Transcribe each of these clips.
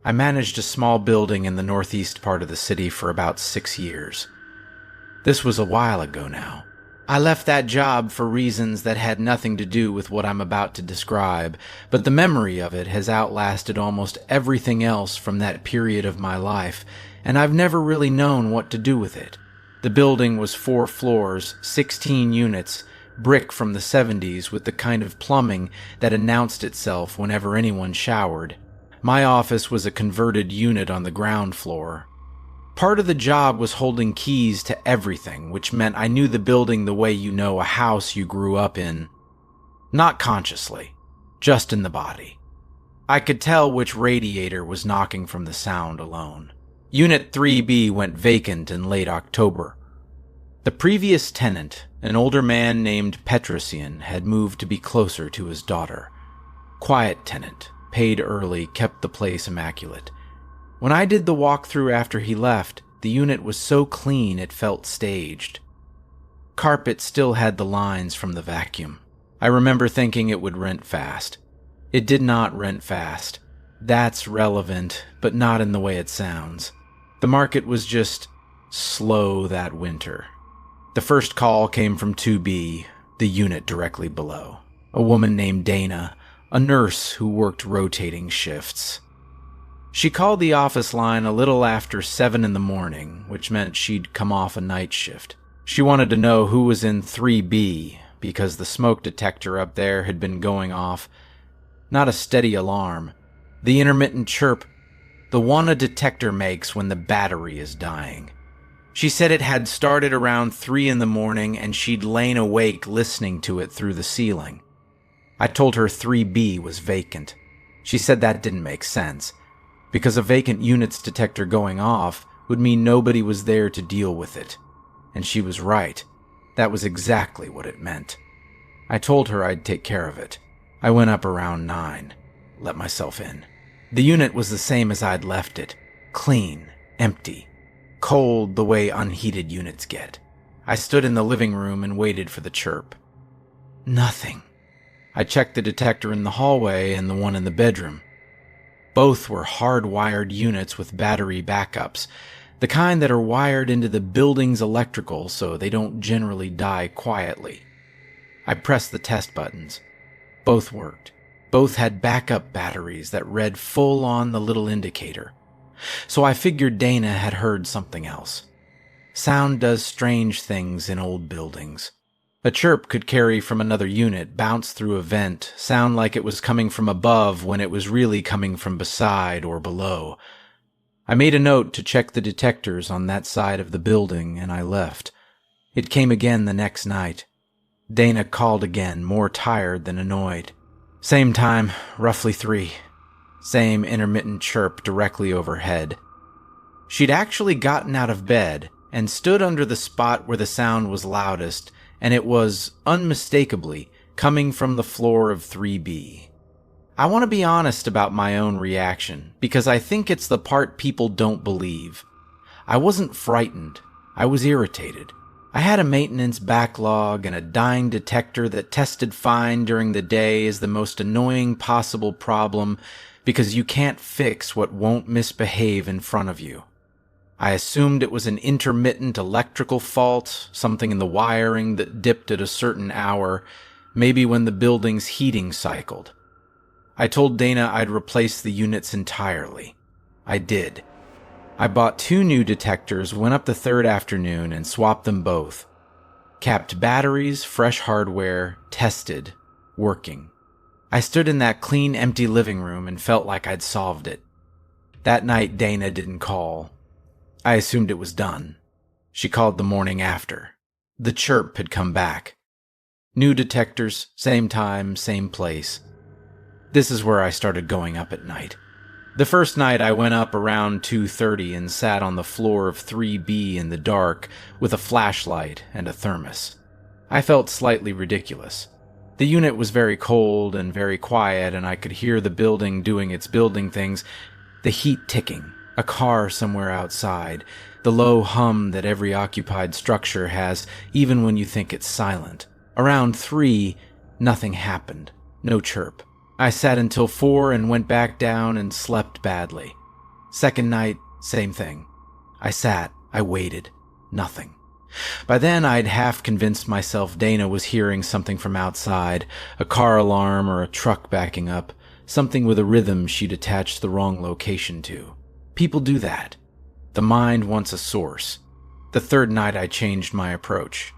I managed a small building in the northeast part of the city for about 6 years. This was a while ago now. I left that job for reasons that had nothing to do with what I'm about to describe, but the memory of it has outlasted almost everything else from that period of my life, and I've never really known what to do with it. The building was 4 floors, 16 units, brick from the 70s with the kind of plumbing that announced itself whenever anyone showered. My office was a converted unit on the ground floor. Part of the job was holding keys to everything, which meant I knew the building the way you know a house you grew up in. Not consciously, just in the body. I could tell which radiator was knocking from the sound alone. Unit 3B went vacant in late October. The previous tenant, an older man named Petrosian, had moved to be closer to his daughter. Quiet tenant, paid early, kept the place immaculate. When I did the walkthrough after he left, the unit was so clean it felt staged. Carpet still had the lines from the vacuum. I remember thinking it would rent fast. It did not rent fast. That's relevant, but not in the way it sounds. The market was just slow that winter. The first call came from 2B, the unit directly below. A woman named Dana, a nurse who worked rotating shifts. She called the office line a little after 7 in the morning, which meant she'd come off a night shift. She wanted to know who was in 3B, because the smoke detector up there had been going off. Not a steady alarm. The intermittent chirp, the one a detector makes when the battery is dying. She said it had started around 3 in the morning and she'd lain awake listening to it through the ceiling. I told her 3B was vacant. She said that didn't make sense, because a vacant unit's detector going off would mean nobody was there to deal with it. And she was right. That was exactly what it meant. I told her I'd take care of it. I went up around 9, let myself in. The unit was the same as I'd left it. Clean, empty, cold the way unheated units get. I stood in the living room and waited for the chirp. Nothing. I checked the detector in the hallway and the one in the bedroom. Both were hardwired units with battery backups, the kind that are wired into the building's electrical so they don't generally die quietly. I pressed the test buttons. Both worked. Both had backup batteries that read full on the little indicator. So I figured Dana had heard something else. Sound does strange things in old buildings. A chirp could carry from another unit, bounce through a vent, sound like it was coming from above when it was really coming from beside or below. I made a note to check the detectors on that side of the building, and I left. It came again the next night. Dana called again, more tired than annoyed. Same time, roughly 3. Same intermittent chirp directly overhead. She'd actually gotten out of bed and stood under the spot where the sound was loudest, and it was, unmistakably, coming from the floor of 3B. I want to be honest about my own reaction, because I think it's the part people don't believe. I wasn't frightened. I was irritated. I had a maintenance backlog, and a dying detector that tested fine during the day is the most annoying possible problem, because you can't fix what won't misbehave in front of you. I assumed it was an intermittent electrical fault, something in the wiring that dipped at a certain hour, maybe when the building's heating cycled. I told Dana I'd replace the units entirely. I did. I bought 2 new detectors, went up the 3rd afternoon, and swapped them both. Capped batteries, fresh hardware, tested, working. I stood in that clean, empty living room and felt like I'd solved it. That night, Dana didn't call. I assumed it was done. She called the morning after. The chirp had come back. New detectors, same time, same place. This is where I started going up at night. The first night I went up around 2:30 and sat on the floor of 3B in the dark with a flashlight and a thermos. I felt slightly ridiculous. The unit was very cold and very quiet, and I could hear the building doing its building things, the heat ticking, a car somewhere outside, the low hum that every occupied structure has, even when you think it's silent. Around 3, nothing happened. No chirp. I sat until 4 and went back down and slept badly. Second night, same thing. I sat, I waited, nothing. By then, I'd half convinced myself Dana was hearing something from outside, a car alarm or a truck backing up, something with a rhythm she'd attached the wrong location to. People do that. The mind wants a source. The third night, I changed my approach.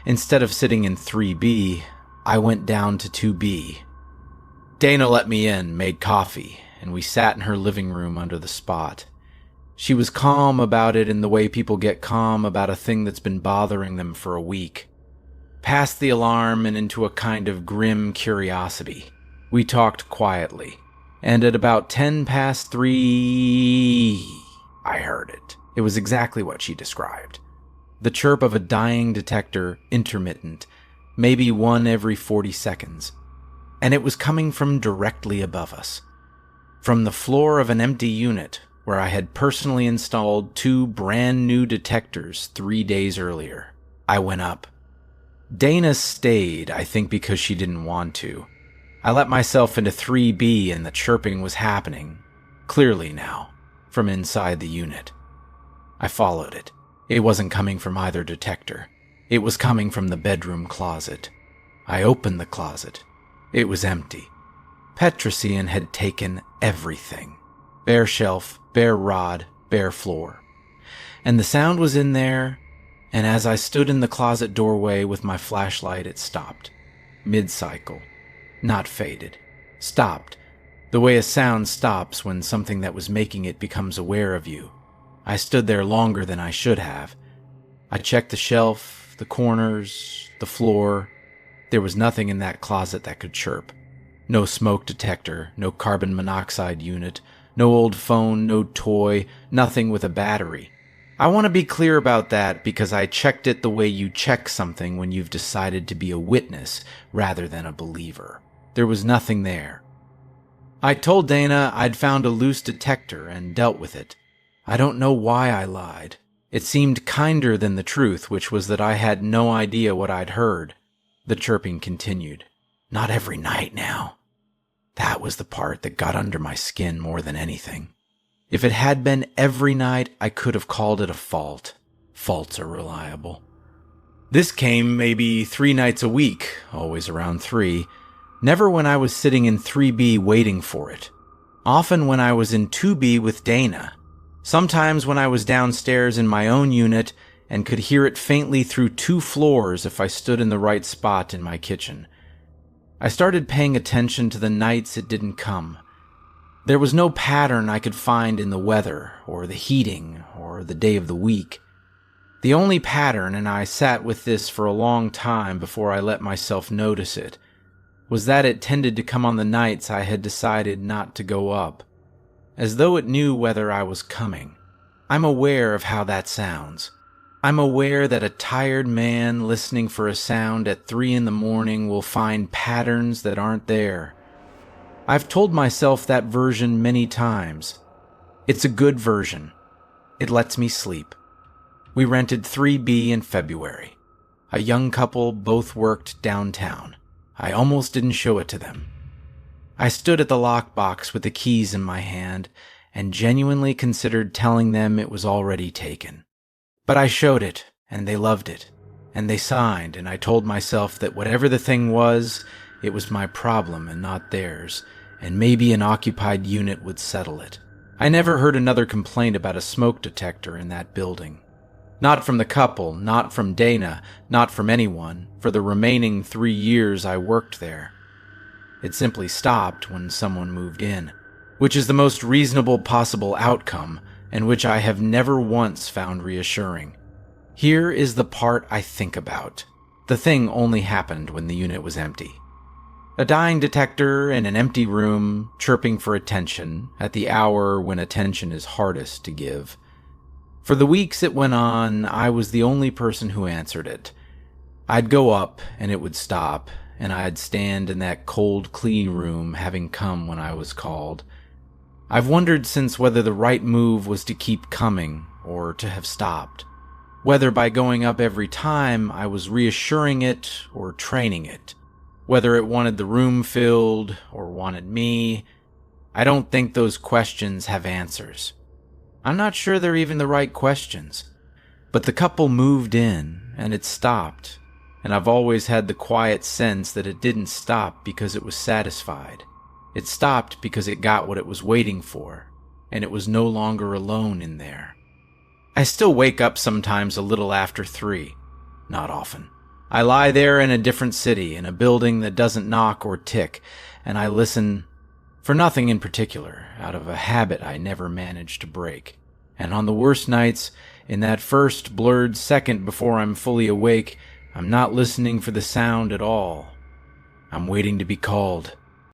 Instead of sitting in 3B, I went down to 2B. Dana let me in, made coffee, and we sat in her living room under the spot. She was calm about it in the way people get calm about a thing that's been bothering them for a week. Past the alarm and into a kind of grim curiosity, we talked quietly, and at about 3:10, I heard it. It was exactly what she described. The chirp of a dying detector, intermittent, maybe one every 40 seconds. And it was coming from directly above us. From the floor of an empty unit where I had personally installed 2 brand new detectors 3 days earlier. I went up. Dana stayed, I think because she didn't want to. I let myself into 3B and the chirping was happening, clearly now, from inside the unit. I followed it. It wasn't coming from either detector. It was coming from the bedroom closet. I opened the closet. It was empty. Petrosian had taken everything. Bare shelf, bare rod, bare floor. And the sound was in there, and as I stood in the closet doorway with my flashlight, it stopped. Mid-cycle. Not faded. Stopped. The way a sound stops when something that was making it becomes aware of you. I stood there longer than I should have. I checked the shelf, the corners, the floor. There was nothing in that closet that could chirp. No smoke detector, no carbon monoxide unit, no old phone, no toy, nothing with a battery. I want to be clear about that because I checked it the way you check something when you've decided to be a witness rather than a believer. There was nothing there. I told Dana I'd found a loose detector and dealt with it. I don't know why I lied. It seemed kinder than the truth, which was that I had no idea what I'd heard. The chirping continued. Not every night now. That was the part that got under my skin more than anything. If it had been every night, I could have called it a fault. Faults are reliable. This came maybe 3 nights a week, always around 3. Never when I was sitting in 3B waiting for it. Often when I was in 2B with Dana. Sometimes when I was downstairs in my own unit and could hear it faintly through 2 floors if I stood in the right spot in my kitchen. I started paying attention to the nights it didn't come. There was no pattern I could find in the weather, or the heating, or the day of the week. The only pattern, and I sat with this for a long time before I let myself notice it, was that it tended to come on the nights I had decided not to go up, as though it knew whether I was coming. I'm aware of how that sounds. I'm aware that a tired man listening for a sound at 3 a.m. will find patterns that aren't there. I've told myself that version many times. It's a good version. It lets me sleep. We rented 3B in February. A young couple both worked downtown. I almost didn't show it to them. I stood at the lockbox with the keys in my hand and genuinely considered telling them it was already taken. But I showed it, and they loved it, and they signed, and I told myself that whatever the thing was, it was my problem and not theirs, and maybe an occupied unit would settle it. I never heard another complaint about a smoke detector in that building. Not from the couple, not from Dana, not from anyone, for the remaining 3 years I worked there. It simply stopped when someone moved in, which is the most reasonable possible outcome, and which I have never once found reassuring. Here is the part I think about. The thing only happened when the unit was empty. A dying detector in an empty room, chirping for attention, at the hour when attention is hardest to give. For the weeks it went on, I was the only person who answered it. I'd go up, and it would stop, and I'd stand in that cold clean room having come when I was called. I've wondered since whether the right move was to keep coming or to have stopped. Whether by going up every time I was reassuring it or training it. Whether it wanted the room filled or wanted me. I don't think those questions have answers. I'm not sure they're even the right questions. But the couple moved in, and it stopped, and I've always had the quiet sense that it didn't stop because it was satisfied. It stopped because it got what it was waiting for, and it was no longer alone in there. I still wake up sometimes a little after 3. Not often. I lie there in a different city, in a building that doesn't knock or tick, and I listen for nothing in particular, out of a habit I never managed to break. And on the worst nights, in that first blurred second before I'm fully awake, I'm not listening for the sound at all. I'm waiting to be called.